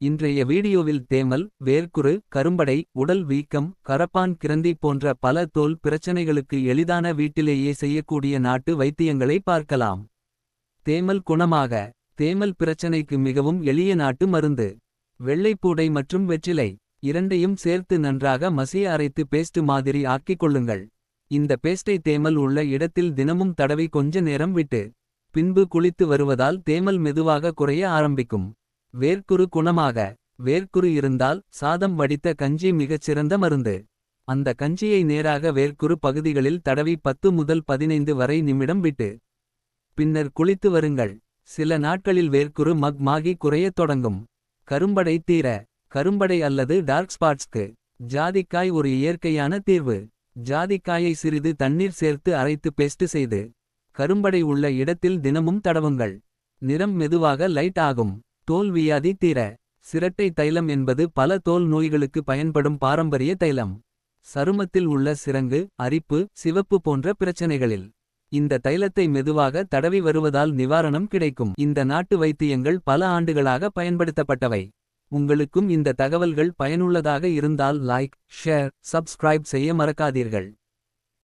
இன்றைய வீடியோவில் தேமல், வேர்க்குரு, கரும்படை, உடல் வீக்கம், கரப்பான் கிரந்தி போன்ற பல தோல் பிரச்சனைகளுக்கு எளிதான வீட்டிலேயே செய்யக்கூடிய நாட்டு வைத்தியங்களை பார்க்கலாம். தேமல் குணமாக. தேமல் பிரச்சனைக்கு மிகவும் எளிய நாட்டு மருந்து. வெள்ளைப்பூடை மற்றும் வெற்றிலை இரண்டையும் சேர்த்து நன்றாக மசிய அரைத்து பேஸ்ட் மாதிரி ஆக்கிக் கொள்ளுங்கள். இந்த பேஸ்டை தேமல் உள்ள இடத்தில் தினமும் தடவி கொஞ்ச நேரம் விட்டு பின்பு குளித்து வருவதால் தேமல் மெதுவாக குறைய ஆரம்பிக்கும். வேர்க்குரு குணமாக. வேர்க்குரு இருந்தால் சாதம் வடித்த கஞ்சி மிகச்சிறந்த மருந்து. அந்த கஞ்சியை நேராக வேர்க்குரு பகுதிகளில் தடவி 10 முதல் 15 வரை நிமிடம் விட்டு பின்னர் குளித்து வருங்கள். சில நாட்களில் வேர்க்குரு மாகி குறையத் தொடங்கும். கரும்படை தீர. கரும்படை அல்லது டார்க் ஸ்பாட்ஸ்க்கு ஜாதிக்காய் ஒரு இயற்கையான தீர்வு. ஜாதிக்காயை சிறிது தண்ணீர் சேர்த்து அரைத்து பேஸ்ட் செய்து கரும்படை உள்ள இடத்தில் தினமும் தடவுங்கள். நிறம் மெதுவாக லைட் ஆகும். தோல் வியாதி தீர. சிரட்டை தைலம் என்பது பல தோல் நோய்களுக்கு பயன்படும் பாரம்பரிய தைலம். சருமத்தில் உள்ள சிரங்கு, அரிப்பு, சிவப்பு போன்ற பிரச்சனைகளில் இந்த தைலத்தை மெதுவாக தடவி வருவதால் நிவாரணம் கிடைக்கும். இந்த நாட்டு வைத்தியங்கள் பல ஆண்டுகளாக பயன்படுத்தப்பட்டவை. உங்களுக்கும் இந்த தகவல்கள் பயனுள்ளதாக இருந்தால் லைக், ஷேர், சப்ஸ்கிரைப் செய்ய மறக்காதீர்கள்.